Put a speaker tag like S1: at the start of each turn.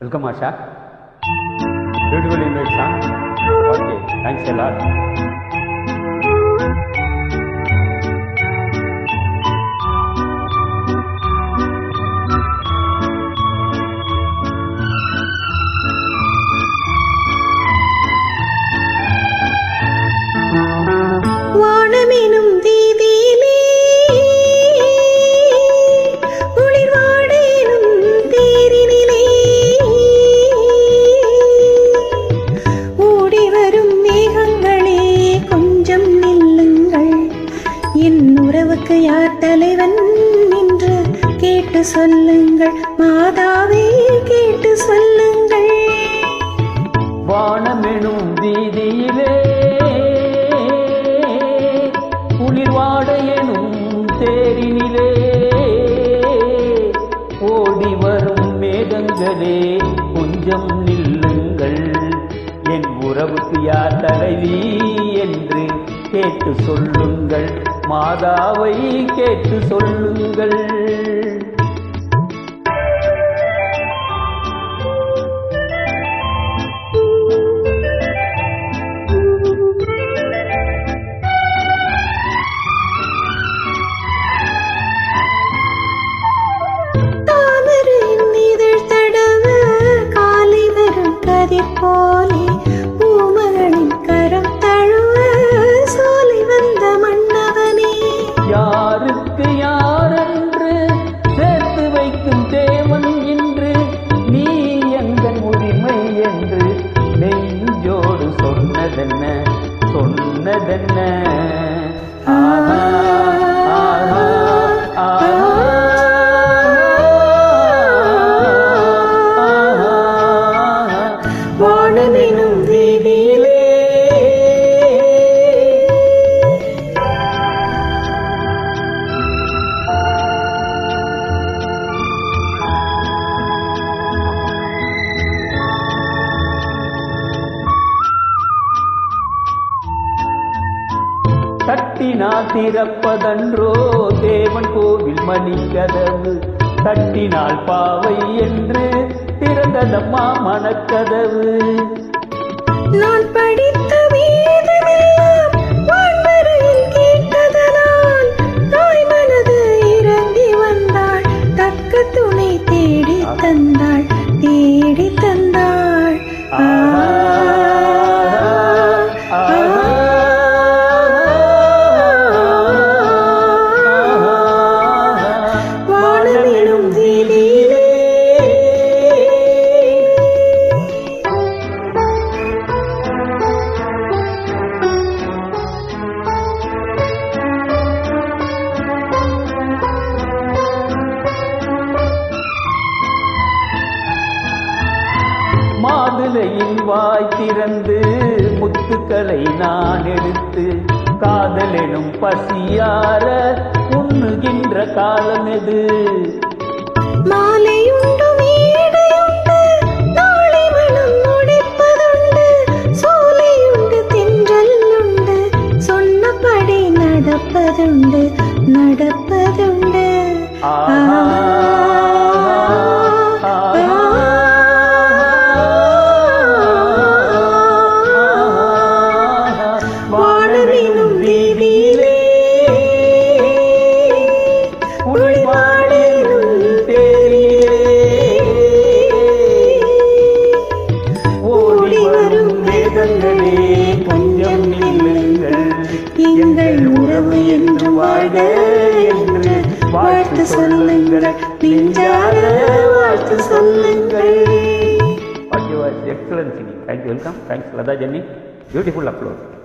S1: Welcome, Asha. Beautiful image, huh? Okay, thanks a lot.
S2: வானமெனும் வீதியிலே ஒளிர்வாடேனும் தேரினிலே ஓடிவரும் மேகங்களே கொஞ்சம் நில்லுங்கள், என் உறவுக்கு யார் தலைவன் என்று கேட்டு சொல்லுங்கள், மாதாவே கேட்டு சொல்லுங்கள்.
S1: வானமெனும் வீதியிலே குளிர்வாடையெனும் தேரினிலே ஓடி வரும் மேகங்களே கொஞ்சம் நில்லுங்கள், என் உறவுக்கு யார் தலைவி என்று கேட்டு சொல்லுங்கள், மாதாவை கேட்டு சொல்லுங்கள்.
S2: போலே பூமகளின் கரம் தழுவ சோலை வந்த மன்னவனே,
S1: யாருக்கு யாரென்று சேர்த்து வைக்கும் தேவன் என்று நீ எங்கள் உரிமை என்று நெஞ்சோடு சொன்னதென்ன சொன்னதென்ன. ஆஹா ஆஹா ஆஹா
S2: வானமெனும் வீதியிலே
S1: தட்டினால் திறப்பதன்றோ தேவன் கோவில் மணிக்கதவு, தட்டினால் பாவை என்று திறந்ததம்மா மனக்கதவு.
S2: நான் படித்த வேதமெல்லாம் வான்வரையில் கேட்டதனால் தாய் மனது இறங்கி வந்தாள், தக்க துணை தேடி தந்தாள் தேடி தந்தாள். வானமெனும் வீதியிலே
S1: மாதுளையின் வாய் திறந்து முத்துக்களை நான் எடுத்து காதலெனும் பசியார உண்ணுகின்ற காலம் எது?
S2: மாலையுண்டு மேடையுண்டு நாளை மனம் முடிப்பதுண்டு, சோலையுண்டு தென்றல் உண்டு சொன்னபடி நடப்பதுண்டு நடப்பதுண்டு. வானமெனும் வீதியிலே ஒளிர்வாடேனும் தேரிலே ஓடி வரும் மேகங்களே கொஞ்சம் நில்லுங்கள், எங்கள் உறவு என்று வாழ்க என்று வாழ்த்து சொல்லுங்கள், நெஞ்சார வாழ்த்து சொல்லுங்கள்.
S1: Excellent singing. Thank you. Welcome. Thanks, Lada Jenny. Beautiful upload.